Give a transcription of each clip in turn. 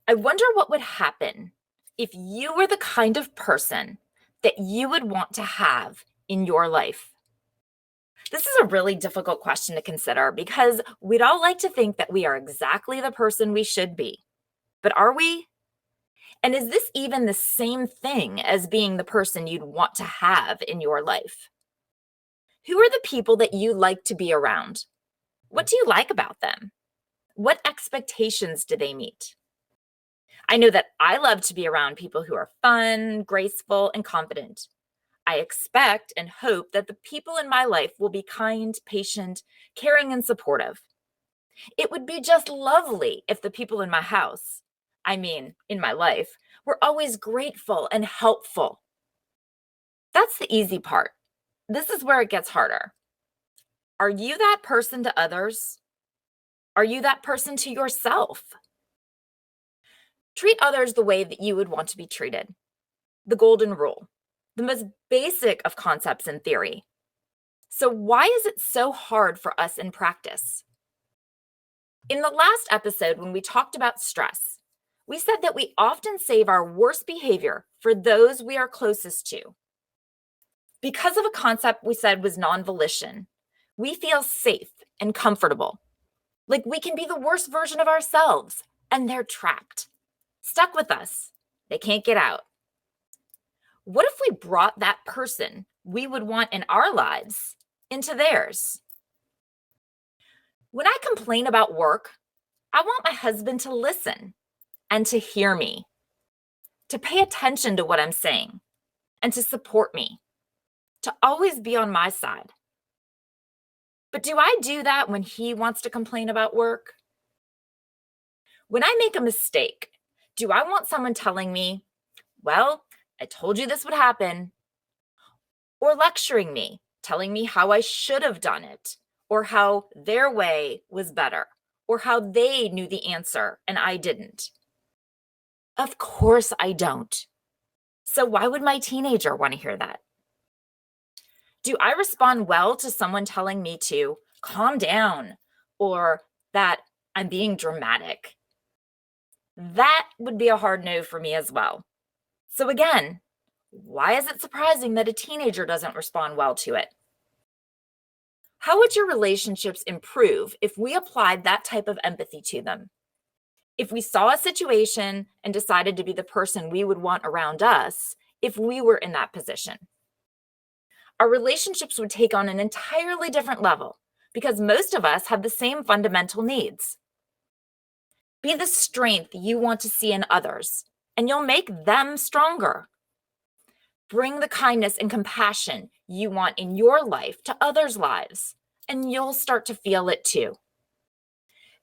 I wonder what would happen if you were the kind of person that you would want to have in your life. This is a really difficult question to consider because we'd all like to think that we are exactly the person we should be. But are we? And is this even the same thing as being the person you'd want to have in your life? Who are the people that you like to be around? What do you like about them? What expectations do they meet? I know that I love to be around people who are fun, graceful, and confident. I expect and hope that the people in my life will be kind, patient, caring, and supportive. It would be just lovely if the people in my house, in my life, were always grateful and helpful. That's the easy part. This is where it gets harder. Are you that person to others? Are you that person to yourself? Treat others the way that you would want to be treated. The golden rule, the most basic of concepts in theory. So, why is it so hard for us in practice? In the last episode, when we talked about stress, we said that we often save our worst behavior for those we are closest to. Because of a concept we said was non-volition, we feel safe and comfortable, like we can be the worst version of ourselves, and they're trapped, stuck with us. They can't get out. What if we brought that person we would want in our lives into theirs? When I complain about work, I want my husband to listen and to hear me, to pay attention to what I'm saying, and to support me, to always be on my side. But do I do that when he wants to complain about work? When I make a mistake, do I want someone telling me, well, I told you this would happen, or lecturing me, telling me how I should have done it, or how their way was better, or how they knew the answer and I didn't? Of course I don't. So why would my teenager want to hear that? Do I respond well to someone telling me to calm down or that I'm being dramatic? That would be a hard no for me as well. So again, why is it surprising that a teenager doesn't respond well to it? How would your relationships improve if we applied that type of empathy to them? If we saw a situation and decided to be the person we would want around us if we were in that position? Our relationships would take on an entirely different level because most of us have the same fundamental needs. Be the strength you want to see in others, and you'll make them stronger. Bring the kindness and compassion you want in your life to others' lives, and you'll start to feel it too.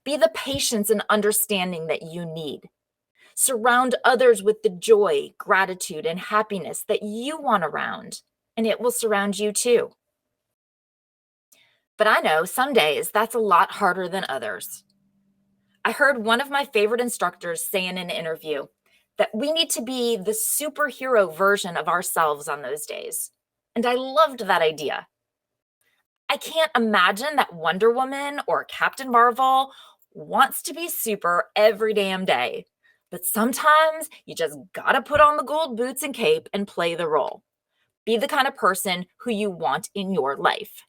Be the patience and understanding that you need. Surround others with the joy, gratitude, and happiness that you want around, and it will surround you too. But I know some days that's a lot harder than others. I heard one of my favorite instructors say in an interview that we need to be the superhero version of ourselves on those days. And I loved that idea. I can't imagine that Wonder Woman or Captain Marvel wants to be super every damn day. But sometimes you just gotta put on the gold boots and cape and play the role. Be the kind of person who you want in your life.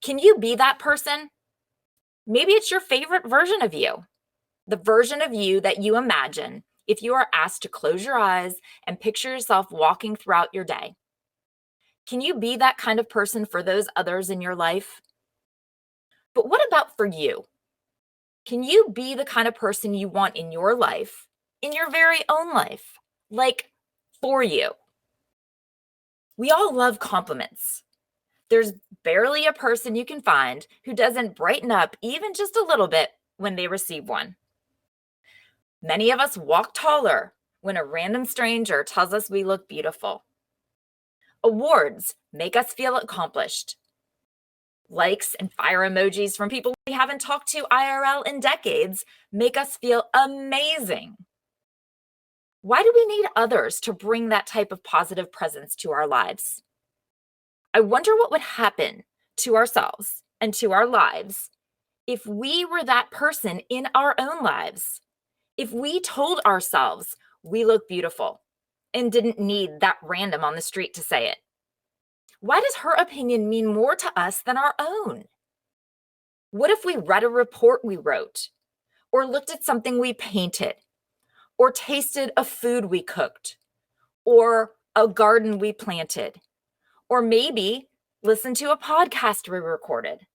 Can you be that person? Maybe it's your favorite version of you, the version of you that you imagine if you are asked to close your eyes and picture yourself walking throughout your day. Can you be that kind of person for those others in your life? But what about for you? Can you be the kind of person you want in your life, in your very own life, like for you? We all love compliments. There's barely a person you can find who doesn't brighten up even just a little bit when they receive one. Many of us walk taller when a random stranger tells us we look beautiful. Awards make us feel accomplished. Likes and fire emojis from people we haven't talked to IRL in decades make us feel amazing. Why do we need others to bring that type of positive presence to our lives? I wonder what would happen to ourselves and to our lives if we were that person in our own lives, If we told ourselves we look beautiful and didn't need that random on the street to say it, why does her opinion mean more to us than our own? What if we read a report we wrote, or looked at something we painted, or tasted a food we cooked, or a garden we planted, or maybe listened to a podcast we recorded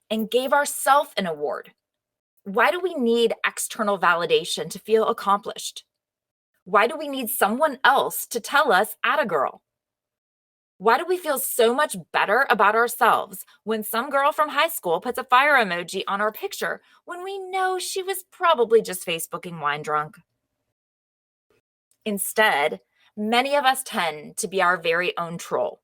and gave ourselves an award? Why do we need external validation to feel accomplished? Why do we need someone else to tell us, "Atta girl"? Why do we feel so much better about ourselves when some girl from high school puts a fire emoji on our picture when we know she was probably just Facebooking wine drunk? Instead, many of us tend to be our very own troll,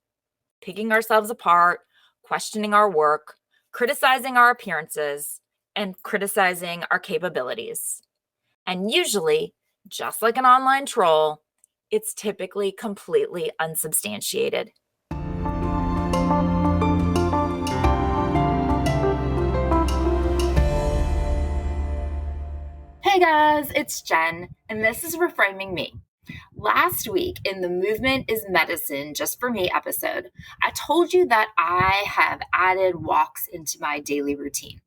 picking ourselves apart, questioning our work, criticizing our appearances, and criticizing our capabilities. And usually, just like an online troll, it's typically completely unsubstantiated. Hey guys, it's Jen, and this is Reframing Me. Last week in the Movement is Medicine Just for Me episode, I told you that I have added walks into my daily routine.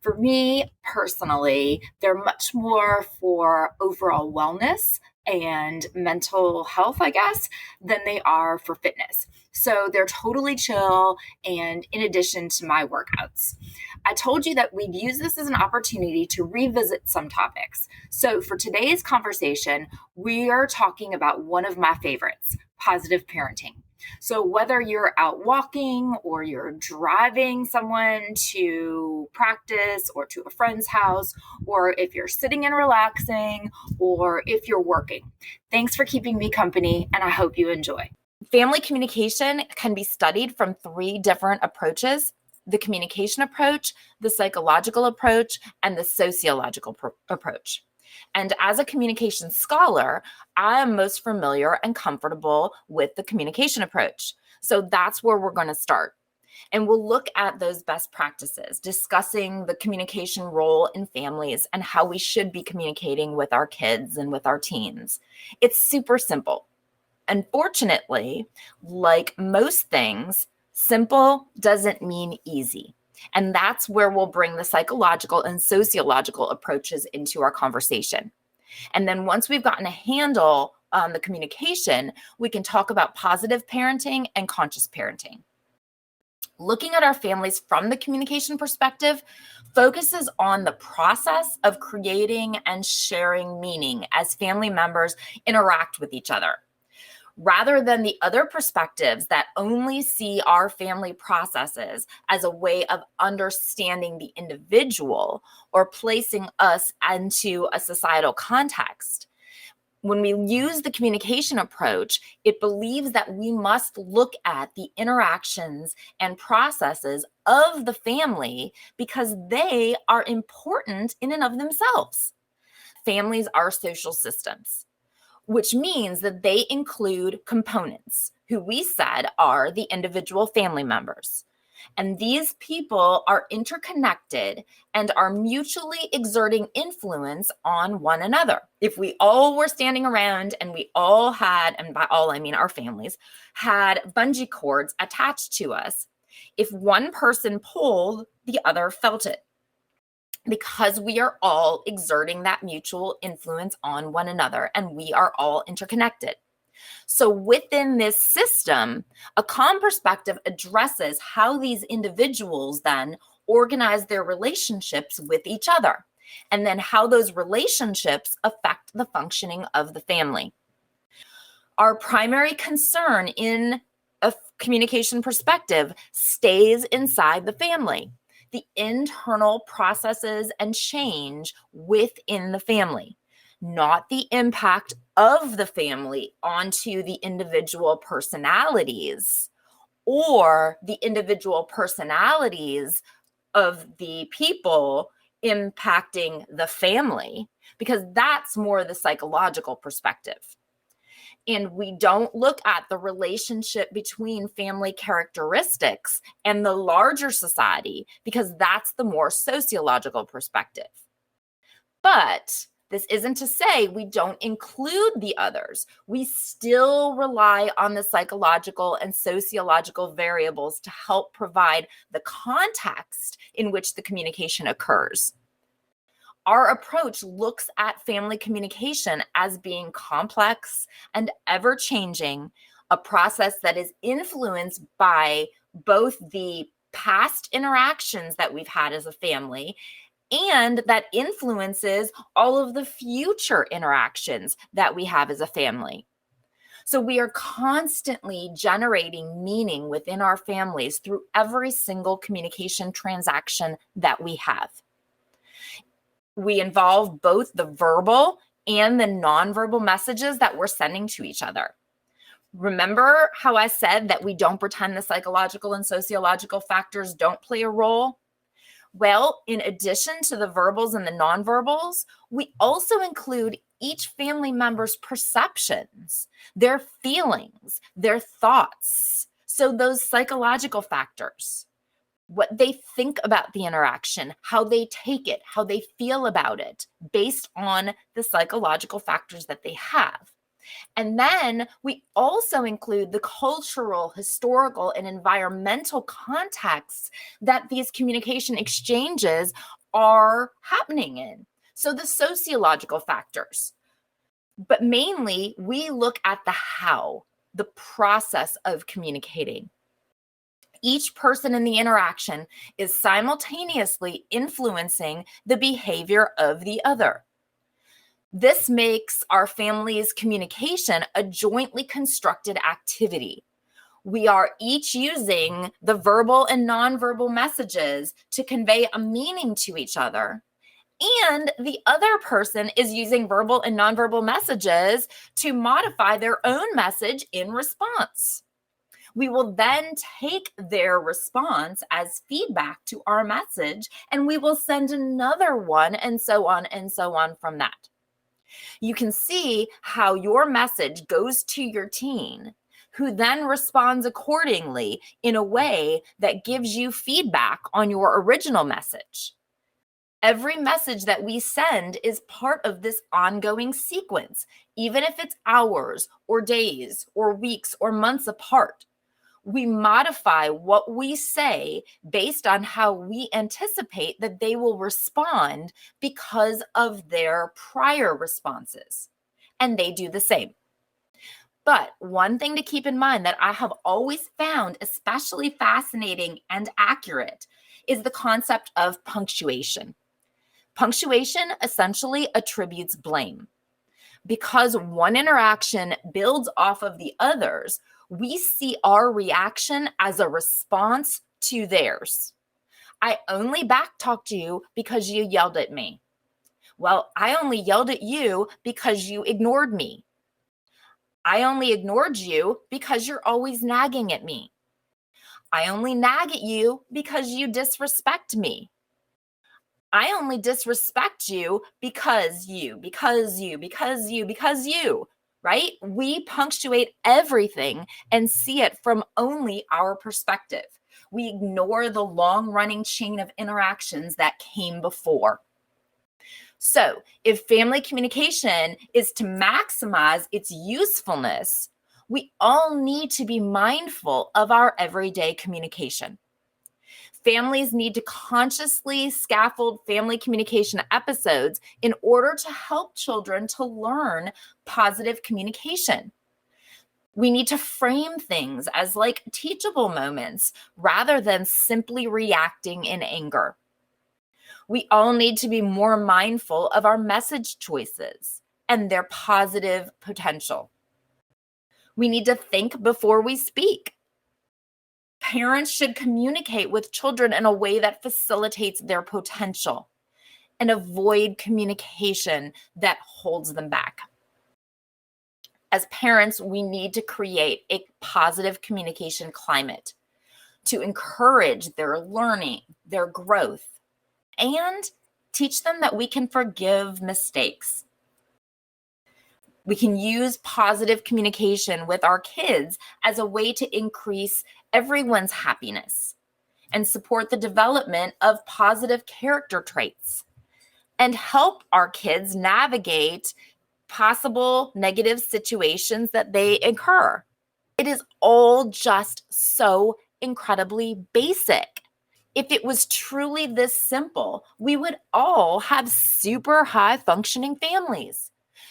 For me personally, they're much more for overall wellness and mental health, I guess, than they are for fitness. So they're totally chill and in addition to my workouts. I told you that we'd use this as an opportunity to revisit some topics. So for today's conversation, we are talking about one of my favorites, positive parenting. So whether you're out walking or you're driving someone to practice or to a friend's house, or if you're sitting and relaxing, or if you're working, thanks for keeping me company, and I hope you enjoy. Family communication can be studied from 3 different approaches: the communication approach, the psychological approach, and the sociological approach. And as a communication scholar, I am most familiar and comfortable with the communication approach. So that's where we're going to start. And we'll look at those best practices, discussing the communication role in families and how we should be communicating with our kids and with our teens. It's super simple. Unfortunately, like most things, simple doesn't mean easy. And that's where we'll bring the psychological and sociological approaches into our conversation. And then once we've gotten a handle on the communication, we can talk about positive parenting and conscious parenting. Looking at our families from the communication perspective focuses on the process of creating and sharing meaning as family members interact with each other, rather than the other perspectives that only see our family processes as a way of understanding the individual or placing us into a societal context. When we use the communication approach, it believes that we must look at the interactions and processes of the family because they are important in and of themselves. Families are social systems, which means that they include components who we said are the individual family members. And these people are interconnected and are mutually exerting influence on one another. If we all were standing around and we all had, and by all I mean our families, had bungee cords attached to us, if one person pulled, the other felt it, because we are all exerting that mutual influence on one another and we are all interconnected. So within this system, a calm perspective addresses how these individuals then organize their relationships with each other, and then how those relationships affect the functioning of the family. Our primary concern in a communication perspective stays inside the family, the internal processes and change within the family, not the impact of the family onto the individual personalities or the individual personalities of the people impacting the family, because that's more the psychological perspective. And we don't look at the relationship between family characteristics and the larger society because that's the more sociological perspective. But This isn't to say we don't include the others. We still rely on the psychological and sociological variables to help provide the context in which the communication occurs. Our approach looks at family communication as being complex and ever-changing, a process that is influenced by both the past interactions that we've had as a family and that influences all of the future interactions that we have as a family. So we are constantly generating meaning within our families through every single communication transaction that we have. We involve both the verbal and the nonverbal messages that we're sending to each other. Remember how I said that we don't pretend the psychological and sociological factors don't play a role? Well, in addition to the verbals and the nonverbals, we also include each family member's perceptions, their feelings, their thoughts. So those psychological factors, what they think about the interaction, how they take it, how they feel about it, based on the psychological factors that they have. And then we also include the cultural, historical, and environmental contexts that these communication exchanges are happening in. So the sociological factors. But mainly, we look at the how, the process of communicating. Each person in the interaction is simultaneously influencing the behavior of the other. This makes our family's communication a jointly constructed activity. We are each using the verbal and nonverbal messages to convey a meaning to each other. And the other person is using verbal and nonverbal messages to modify their own message in response. We will then take their response as feedback to our message, and we will send another one, and so on from that. You can see how your message goes to your teen, who then responds accordingly in a way that gives you feedback on your original message. Every message that we send is part of this ongoing sequence, even if it's hours or days or weeks or months apart. We modify what we say based on how we anticipate that they will respond because of their prior responses. And they do the same. But one thing to keep in mind that I have always found especially fascinating and accurate is the concept of punctuation. Punctuation essentially attributes blame. Because one interaction builds off of the others, we see our reaction as a response to theirs. I only backtalked you because you yelled at me. Well, I only yelled at you because you ignored me. I only ignored you because you're always nagging at me. I only nag at you because you disrespect me. I only disrespect you because you, right? We punctuate everything and see it from only our perspective. We ignore the long-running chain of interactions that came before. So, if family communication is to maximize its usefulness, we all need to be mindful of our everyday communication. Families need to consciously scaffold family communication episodes in order to help children to learn positive communication. We need to frame things as like teachable moments rather than simply reacting in anger. We all need to be more mindful of our message choices and their positive potential. We need to think before we speak. Parents should communicate with children in a way that facilitates their potential and avoid communication that holds them back. As parents, we need to create a positive communication climate to encourage their learning, their growth, and teach them that we can forgive mistakes. We can use positive communication with our kids as a way to increase everyone's happiness and support the development of positive character traits. and help our kids navigate possible negative situations that they incur. It is all just so incredibly basic. If it was truly this simple, we would all have super high functioning families.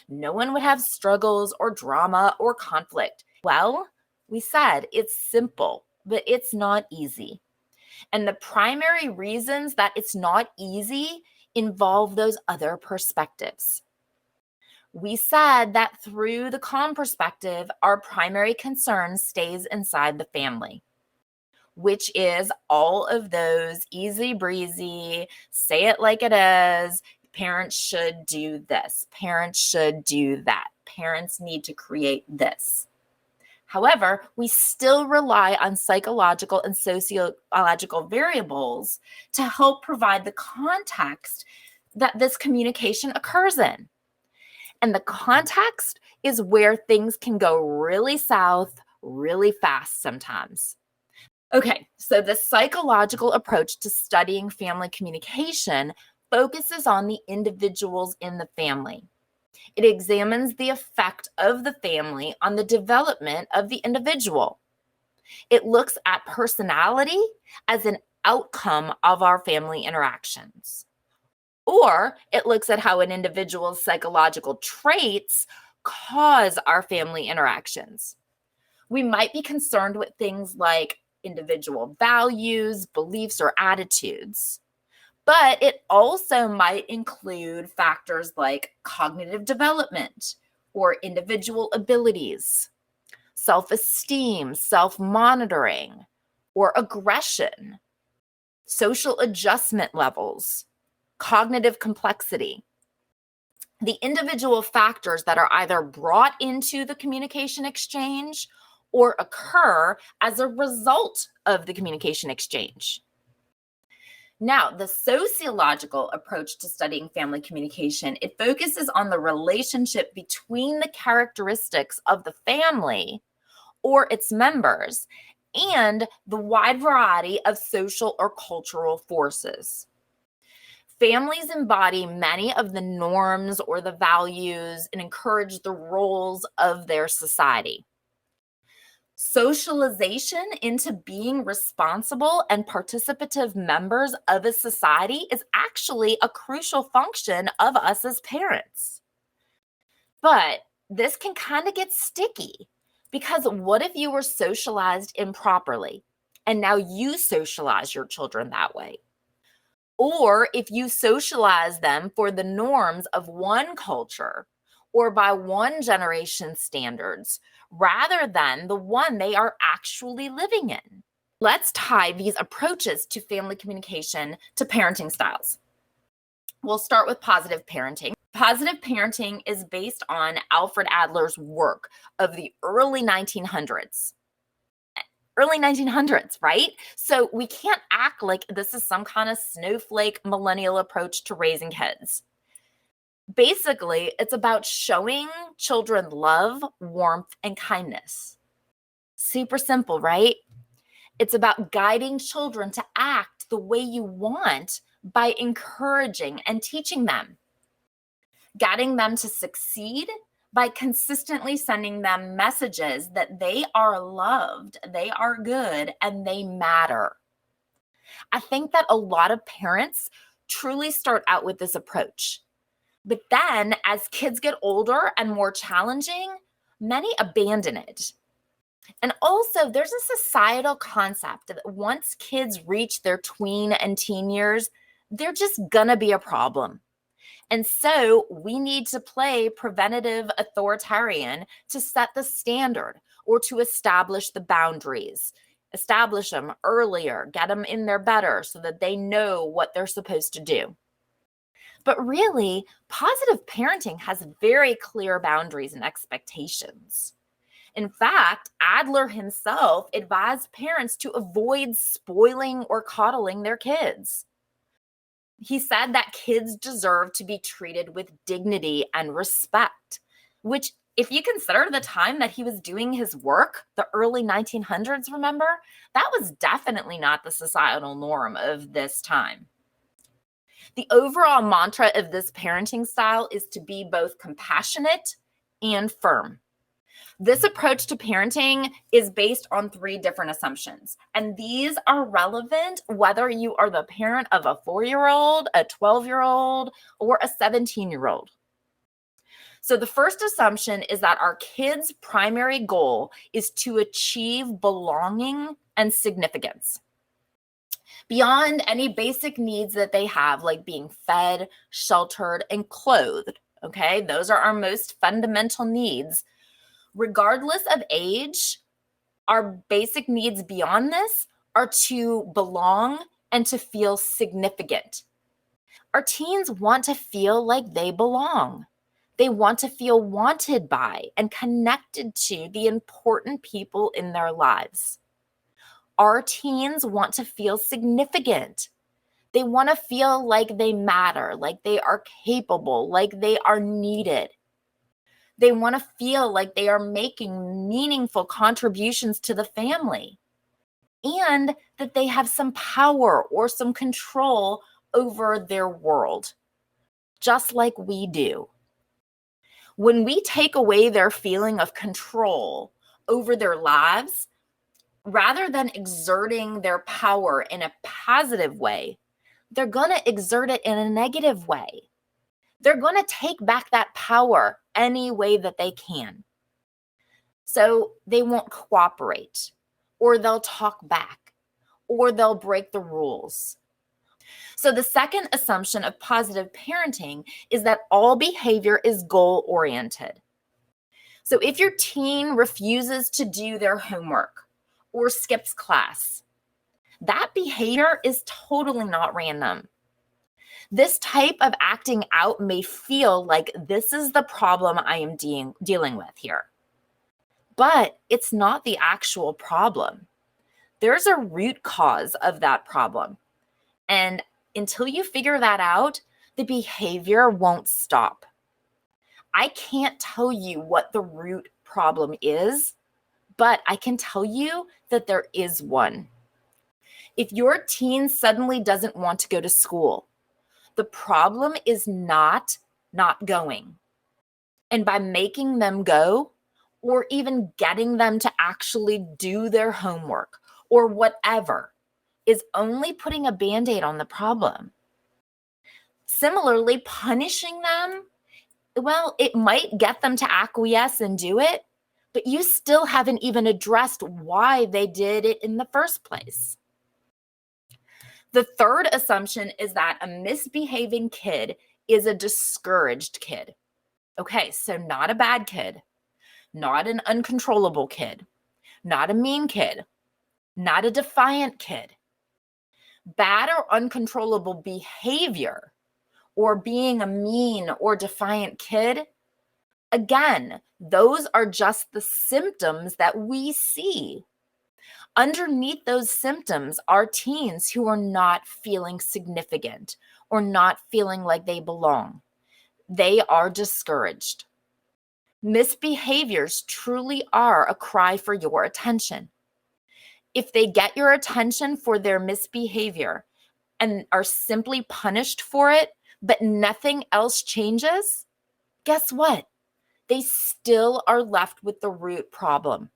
No one would have struggles or drama or conflict. Well, we said it's simple, but it's not easy. And the primary reasons that it's not easy involve those other perspectives. We said that through the calm perspective, our primary concern stays inside the family, which is all of those easy breezy, say it like it is, parents should do this, parents should do that, parents need to create this. However, we still rely on psychological and sociological variables to help provide the context that this communication occurs in. And the context is where things can go really south really fast sometimes. Okay, so the psychological approach to studying family communication focuses on the individuals in the family. It examines the effect of the family on the development of the individual. It looks at personality as an outcome of our family interactions. Or it looks at how an individual's psychological traits cause our family interactions. We might be concerned with things like individual values, beliefs, or attitudes. But it also might include factors like cognitive development or individual abilities, self-esteem, self-monitoring, or aggression, social adjustment levels, cognitive complexity. The individual factors that are either brought into the communication exchange or occur as a result of the communication exchange. Now, the sociological approach to studying family communication, it focuses on the relationship between the characteristics of the family or its members and the wide variety of social or cultural forces. Families embody many of the norms or the values and encourage the roles of their society. Socialization into being responsible and participative members of a society is actually a crucial function of us as parents. But this can kind of get sticky because what if you were socialized improperly and now you socialize your children that way? Or if you socialize them for the norms of one culture or by one generation's standards rather than the one they are actually living in. Let's tie these approaches to family communication to parenting styles. We'll start with positive parenting. Positive parenting is based on Alfred Adler's work of the early 1900s. Early 1900s, right? So we can't act like this is some kind of snowflake millennial approach to raising kids. Basically, it's about showing children love, warmth, and kindness. Super simple, right? It's about guiding children to act the way you want by encouraging and teaching them. Guiding them to succeed by consistently sending them messages that they are loved, they are good, and they matter. I think that a lot of parents truly start out with this approach. But then as kids get older and more challenging, many abandon it. And also, there's a societal concept that once kids reach their tween and teen years, they're just gonna be a problem. And so we need to play preventative authoritarian to set the standard or to establish the boundaries, establish them earlier, get them in there better so that they know what they're supposed to do. But really, positive parenting has very clear boundaries and expectations. In fact, Adler himself advised parents to avoid spoiling or coddling their kids. He said that kids deserve to be treated with dignity and respect, which, if you consider the time that he was doing his work, the early 1900s, remember, that was definitely not the societal norm of this time. The overall mantra of this parenting style is to be both compassionate and firm. This approach to parenting is based on 3 different assumptions, and these are relevant whether you are the parent of a 4-year-old, a 12-year-old, or a 17-year-old. So the first assumption is that our kids' primary goal is to achieve belonging and significance. Beyond any basic needs that they have, like being fed, sheltered, and clothed, okay? Those are our most fundamental needs. Regardless of age, our basic needs beyond this are to belong and to feel significant. Our teens want to feel like they belong. They want to feel wanted by and connected to the important people in their lives. Our teens want to feel significant. They want to feel like they matter, like they are capable, like they are needed. They want to feel like they are making meaningful contributions to the family and that they have some power or some control over their world, just like we do. When we take away their feeling of control over their lives, rather than exerting their power in a positive way, they're going to exert it in a negative way. They're going to take back that power any way that they can. So they won't cooperate, or they'll talk back, or they'll break the rules. So the second assumption of positive parenting is that all behavior is goal-oriented. So if your teen refuses to do their homework or skips class, that behavior is totally not random. This type of acting out may feel like this is the problem I am dealing with here. But it's not the actual problem. There's a root cause of that problem. And until you figure that out, the behavior won't stop. I can't tell you what the root problem is, but I can tell you that there is one. If your teen suddenly doesn't want to go to school, the problem is not going. And by making them go, or even getting them to actually do their homework or whatever, is only putting a Band-Aid on the problem. Similarly, punishing them, well, it might get them to acquiesce and do it, but you still haven't even addressed why they did it in the first place. The third assumption is that a misbehaving kid is a discouraged kid. Okay, so not a bad kid, not an uncontrollable kid, not a mean kid, not a defiant kid. Bad or uncontrollable behavior, or being a mean or defiant kid, again, those are just the symptoms that we see. Underneath those symptoms are teens who are not feeling significant or not feeling like they belong. They are discouraged. Misbehaviors truly are a cry for your attention. If they get your attention for their misbehavior and are simply punished for it, but nothing else changes, guess what? They still are left with the root problem.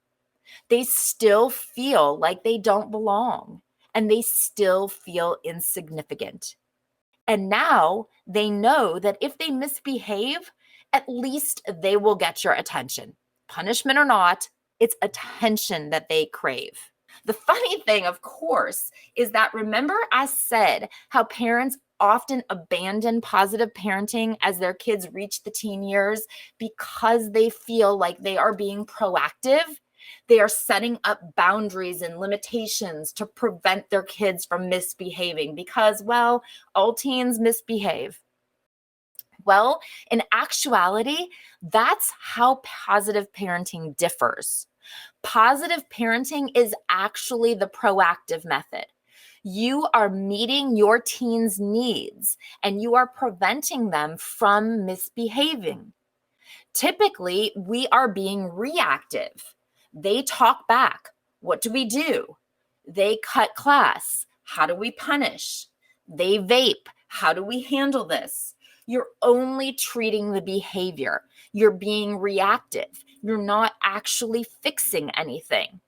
They still feel like they don't belong, and they still feel insignificant. And now they know that if they misbehave, at least they will get your attention. Punishment or not, it's attention that they crave. The funny thing, of course, is that remember I said how parents often abandon positive parenting as their kids reach the teen years because they feel like they are being proactive. They are setting up boundaries and limitations to prevent their kids from misbehaving because, well, all teens misbehave. Well, in actuality, that's how positive parenting differs. Positive parenting is actually the proactive method. You are meeting your teen's needs and you are preventing them from misbehaving. Typically, we are being reactive. They talk back. What do we do? They cut class. How do we punish? They vape. How do we handle this? You're only treating the behavior. You're being reactive. You're not actually fixing anything.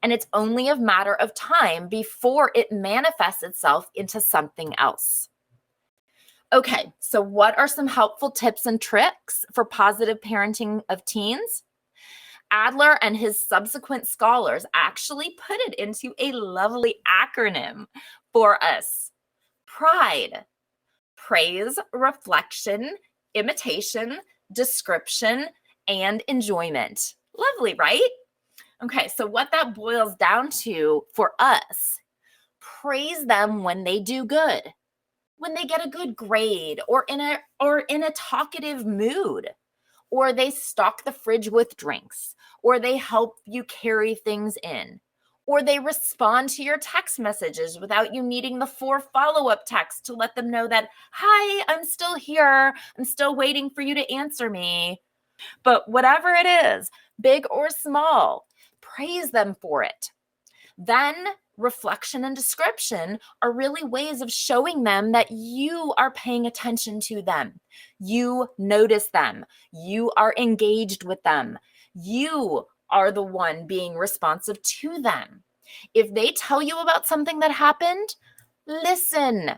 And it's only a matter of time before it manifests itself into something else. Okay, so what are some helpful tips and tricks for positive parenting of teens? Adler and his subsequent scholars actually put it into a lovely acronym for us. PRIDE: praise, reflection, imitation, description, and enjoyment. Lovely, right? Okay, so what that boils down to for us: praise them when they do good, when they get a good grade, or in a talkative mood, or they stock the fridge with drinks, or they help you carry things in, or they respond to your text messages without you needing the 4 follow-up texts to let them know that, hi, I'm still here. I'm still waiting for you to answer me. But whatever it is, big or small, praise them for it. Then reflection and description are really ways of showing them that you are paying attention to them. You notice them. You are engaged with them. You are the one being responsive to them. If they tell you about something that happened, listen.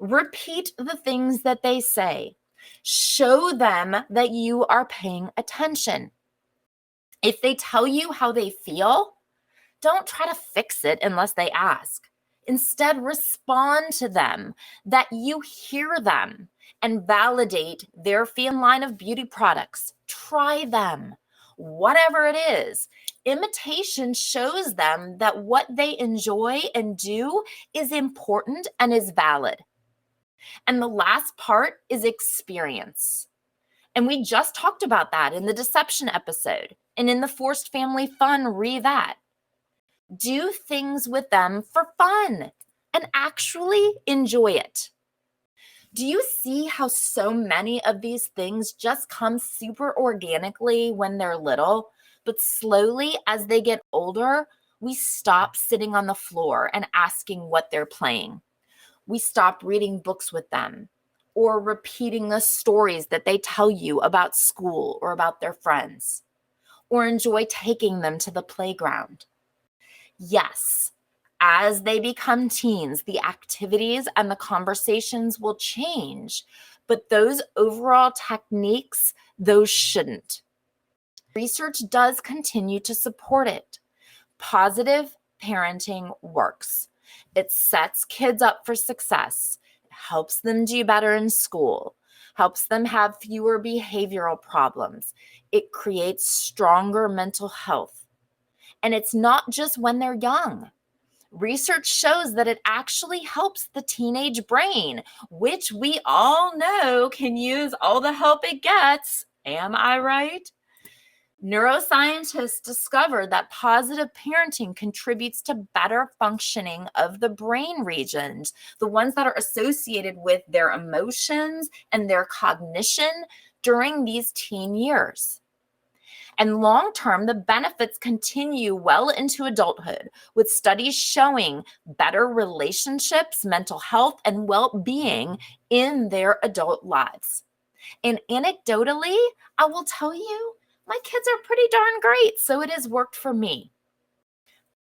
Repeat the things that they say. Show them that you are paying attention. If they tell you how they feel, don't try to fix it unless they ask. Instead, respond to them, that you hear them, and validate their line of beauty products. Try them. Whatever it is, imitation shows them that what they enjoy and do is important and is valid. And the last part is experience. And we just talked about that in the deception episode. And in the forced family fun, read that. Do things with them for fun and actually enjoy it. Do you see how so many of these things just come super organically when they're little, but slowly as they get older, we stop sitting on the floor and asking what they're playing. We stop reading books with them or repeating the stories that they tell you about school or about their friends, or enjoy taking them to the playground. Yes, as they become teens, the activities and the conversations will change, but those overall techniques, those shouldn't. Research does continue to support it. Positive parenting works. It sets kids up for success. It helps them do better in school, helps them have fewer behavioral problems. It creates stronger mental health. And it's not just when they're young. Research shows that it actually helps the teenage brain, which we all know can use all the help it gets. Am I right? Neuroscientists discovered that positive parenting contributes to better functioning of the brain regions, the ones that are associated with their emotions and their cognition during these teen years. And long-term, the benefits continue well into adulthood, with studies showing better relationships, mental health, and well-being in their adult lives. And anecdotally, I will tell you, my kids are pretty darn great, so it has worked for me.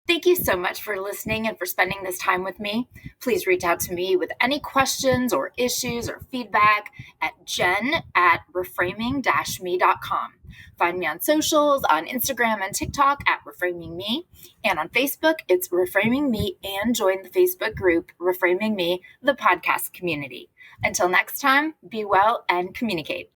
Thank you so much for listening and for spending this time with me. Please reach out to me with any questions or issues or feedback at jen@reframing-me.com. Find me on socials, on Instagram and TikTok at Reframing Me. And on Facebook, it's Reframing Me, and join the Facebook group Reframing Me, the podcast community. Until next time, be well and communicate.